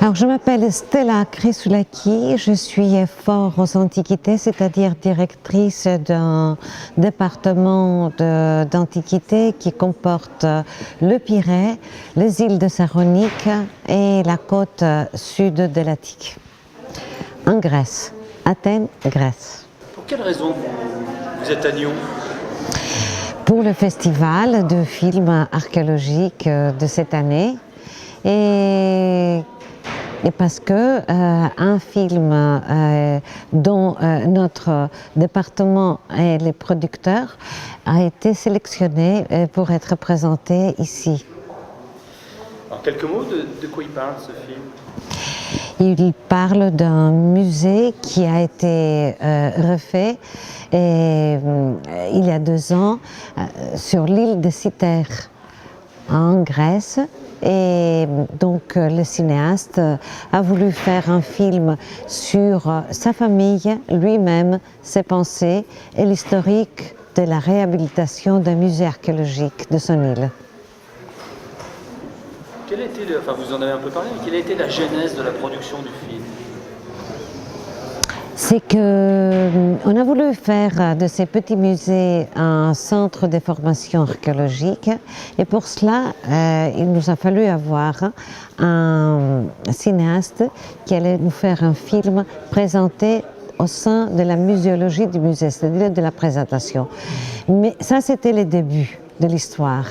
Alors, je m'appelle Stella Chrysoulaki, je suis fort aux Antiquités, c'est-à-dire directrice d'un département d'Antiquités qui comporte le Pirée, les îles de Saronique et la côte sud de l'Attique, en Grèce, Athènes, Grèce. Pour quelle raison vous êtes à Nyon? Pour le festival de films archéologiques de cette année et parce que un film dont notre département et les producteurs a été sélectionné pour être présenté ici. Alors, quelques mots de quoi il parle ce film? Il parle d'un musée qui a été refait il y a 2 ans sur l'île de Cythère en Grèce. Et donc le cinéaste a voulu faire un film sur sa famille, lui-même, ses pensées et l'historique de la réhabilitation d'un musée archéologique de son île. Vous en avez un peu parlé, mais quelle a été la genèse de la production du film? C'est qu'on a voulu faire de ces petits musées un centre de formation archéologique et pour cela, il nous a fallu avoir un cinéaste qui allait nous faire un film présenté au sein de la muséologie du musée, c'est-à-dire de la présentation. Mais ça, c'était les débuts de l'histoire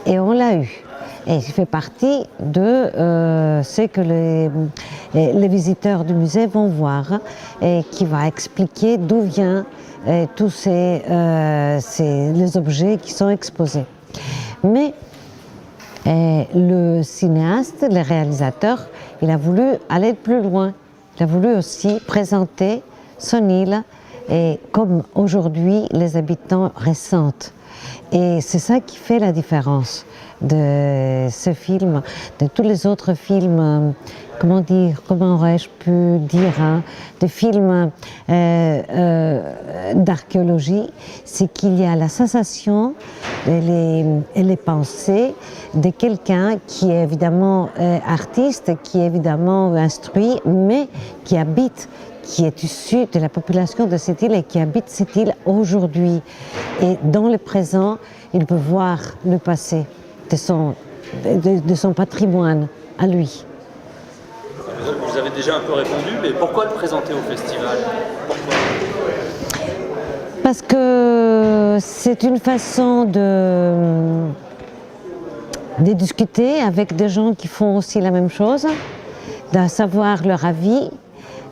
et on l'a eu. Et il fait partie de ce que les visiteurs du musée vont voir et qui va expliquer d'où viennent tous les objets qui sont exposés. Mais le cinéaste, le réalisateur, il a voulu aller plus loin. Il a voulu aussi présenter son île et comme aujourd'hui les habitants ressentent. Et c'est ça qui fait la différence de ce film, de tous les autres films, comment aurais-je pu dire, de films d'archéologie, c'est qu'il y a la sensation et les pensées de quelqu'un qui est évidemment artiste, qui est évidemment instruit, mais qui habite, qui est issu de la population de cette île et qui habite cette île aujourd'hui. Et dans le présent, il peut voir le passé de son patrimoine à lui. Vous avez déjà un peu répondu, mais pourquoi le présenter au festival? Pourquoi? Parce que c'est une façon de discuter avec des gens qui font aussi la même chose, de savoir leur avis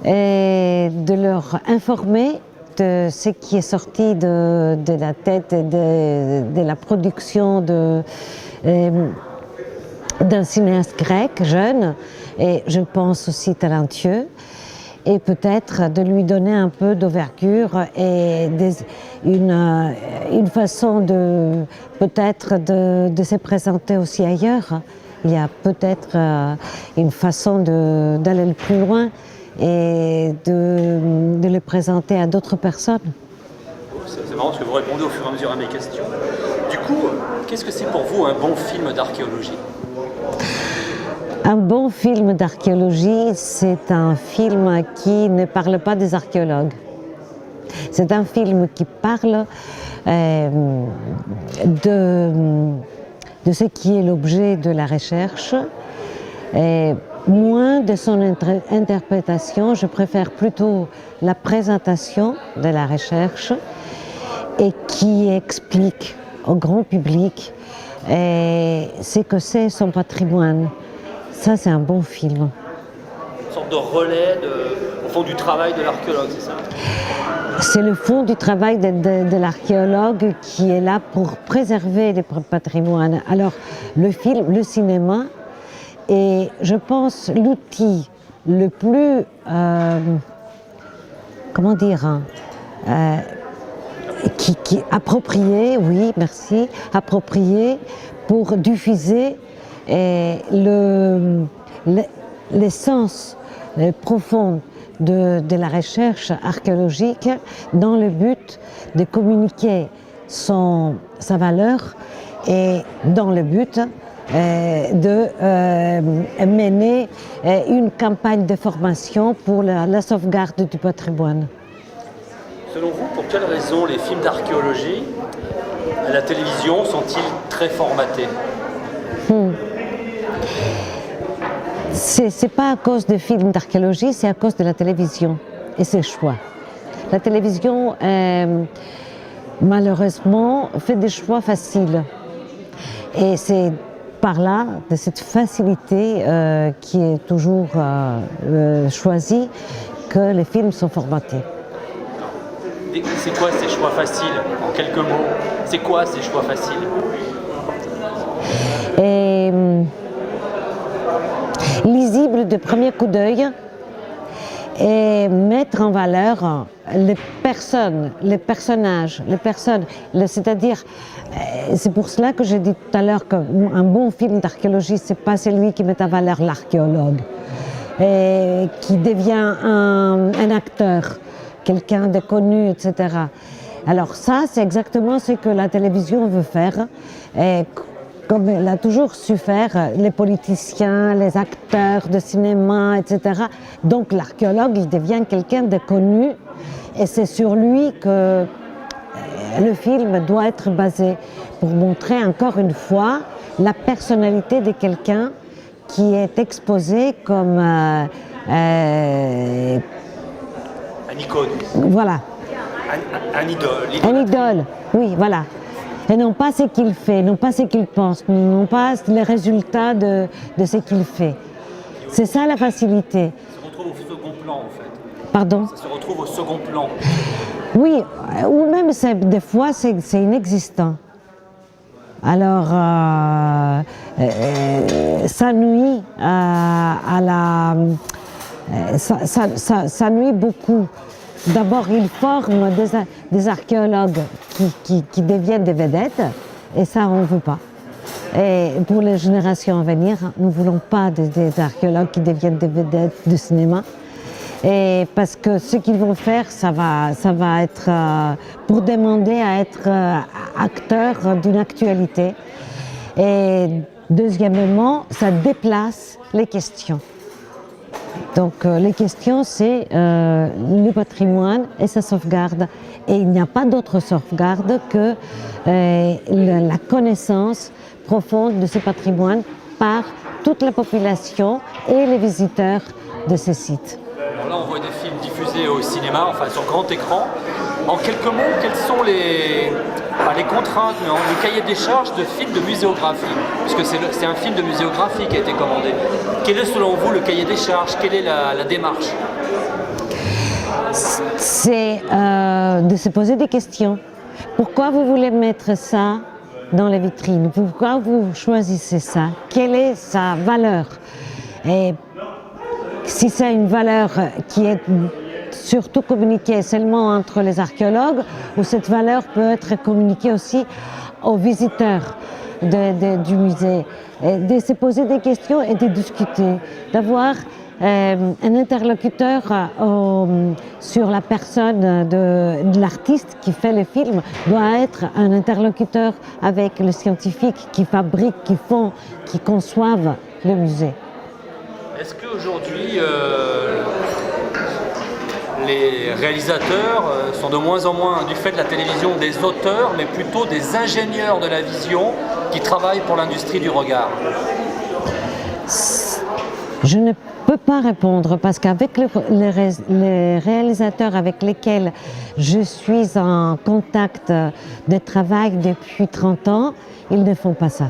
et de leur informer de ce qui est sorti de la tête et de la production d'un cinéaste grec jeune et je pense aussi talentueux et peut-être de lui donner un peu d'envergure et une façon peut-être de se présenter aussi ailleurs. Il y a peut-être une façon d'aller plus loin et de le présenter à d'autres personnes. C'est marrant parce que vous répondez au fur et à mesure à mes questions. Du coup, qu'est-ce que c'est pour vous un bon film d'archéologie? Un bon film d'archéologie, c'est un film qui ne parle pas des archéologues. C'est un film qui parle de ce qui est l'objet de la recherche, et moins de son interprétation. Je préfère plutôt la présentation de la recherche et qui explique au grand public ce que c'est son patrimoine. Ça, c'est un bon film. Une sorte de relais au fond du travail de l'archéologue, c'est ça? C'est le fond du travail de l'archéologue qui est là pour préserver les patrimoines. Alors, le film, le cinéma, est, je pense, l'outil le plus, qui approprié, oui, merci, approprié pour diffuser l'essence profonde de la recherche archéologique dans le but de communiquer sa valeur et dans le but de mener une campagne de formation pour la sauvegarde du patrimoine. Selon vous, pour quelles raisons les films d'archéologie à la télévision sont-ils très formatés? C'est pas à cause des films d'archéologie, c'est à cause de la télévision et ses choix. La télévision, malheureusement, fait des choix faciles. Et c'est par là, de cette facilité qui est toujours choisie, que les films sont formatés. C'est quoi ces choix faciles, en quelques mots? C'est quoi ces choix faciles? Et lisible de premier coup d'œil et mettre en valeur les personnes, les personnages, c'est-à-dire, c'est pour cela que j'ai dit tout à l'heure qu'un bon film d'archéologie, c'est pas celui qui met en valeur l'archéologue et qui devient un acteur, quelqu'un de connu, etc. Alors ça, c'est exactement ce que la télévision veut faire. Et comme elle a toujours su faire, les politiciens, les acteurs de cinéma, etc. Donc l'archéologue, il devient quelqu'un de connu et c'est sur lui que le film doit être basé pour montrer encore une fois la personnalité de quelqu'un qui est exposé comme Un icône. Voilà. Un idole. Un idole, oui, voilà. Et non pas ce qu'il fait, non pas ce qu'il pense, non pas les résultats de ce qu'il fait. C'est ça la facilité. Ça se retrouve au second plan en fait. Pardon? Ça se retrouve au second plan. Oui, ou même des fois c'est inexistant. Alors ça nuit à la... ça nuit beaucoup. D'abord, ils forment des archéologues qui deviennent des vedettes, et ça, on ne veut pas. Et pour les générations à venir, nous ne voulons pas des archéologues qui deviennent des vedettes du cinéma. Et parce que ce qu'ils vont faire, ça va être pour demander à être acteurs d'une actualité. Et deuxièmement, ça déplace les questions. Donc les questions, c'est le patrimoine et sa sauvegarde. Et il n'y a pas d'autre sauvegarde que la connaissance profonde de ce patrimoine par toute la population et les visiteurs de ces sites. Alors là, on voit des films diffusés au cinéma, enfin sur grand écran. En quelques mots, quelles sont les contraintes, mais le cahier des charges de films de muséographie? Puisque c'est un film de muséographie qui a été commandé. Quel est selon vous le cahier des charges? Quelle est la démarche? C'est de se poser des questions. Pourquoi vous voulez mettre ça dans les vitrines? Pourquoi vous choisissez ça? Quelle est sa valeur? Et si c'est une valeur qui est surtout communiquée seulement entre les archéologues, ou cette valeur peut être communiquée aussi aux visiteurs du musée, et de se poser des questions et de discuter, d'avoir un interlocuteur sur la personne de l'artiste qui fait le film, doit être un interlocuteur avec les scientifiques qui fabriquent, qui conçoivent le musée. Est-ce qu'aujourd'hui, les réalisateurs sont de moins en moins, du fait de la télévision, des auteurs, mais plutôt des ingénieurs de la vision qui travaillent pour l'industrie du regard? Je ne peux pas répondre parce qu'avec les réalisateurs avec lesquels je suis en contact de travail depuis 30 ans, ils ne font pas ça.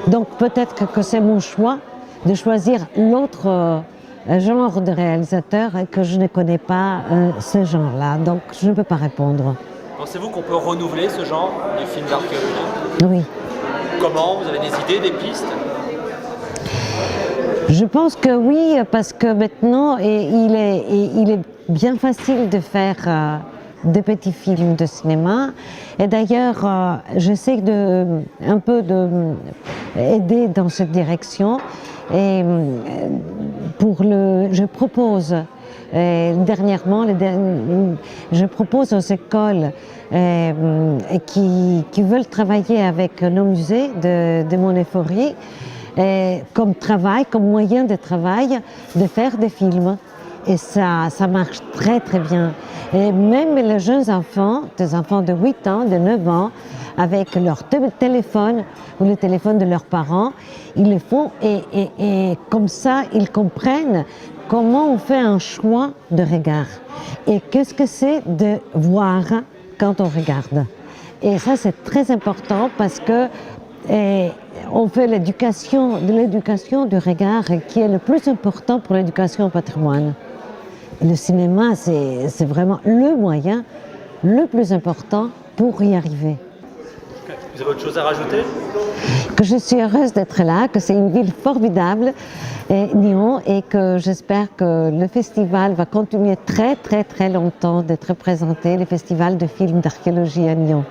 Donc peut-être que c'est mon choix de choisir l'autre genre de réalisateur et que je ne connais pas ce genre-là. Donc je ne peux pas répondre. Pensez-vous qu'on peut renouveler ce genre de film d'archéologie? Oui. Comment? Vous avez des idées, des pistes? Je pense que oui, parce que maintenant, il est bien facile de faire de petits films de cinéma. Et d'ailleurs, j'essaie un peu d'aider dans cette direction. Et je propose Dernièrement, je propose aux écoles qui veulent travailler avec nos musées de Montefiore comme travail, comme moyen de travail, de faire des films. Et ça marche très très bien. Et même les jeunes enfants, des enfants de 8 ans, de 9 ans, avec leur téléphone ou le téléphone de leurs parents, ils le font et comme ça, ils comprennent comment on fait un choix de regard. Et qu'est-ce que c'est de voir quand on regarde. Et ça, c'est très important parce que on fait l'éducation du regard qui est le plus important pour l'éducation au patrimoine. Le cinéma, c'est vraiment le moyen le plus important pour y arriver. Vous avez autre chose à rajouter? Que je suis heureuse d'être là, que c'est une ville formidable, Nyon, et que j'espère que le festival va continuer très très très longtemps d'être présenté, le festival de films d'archéologie à Nyon.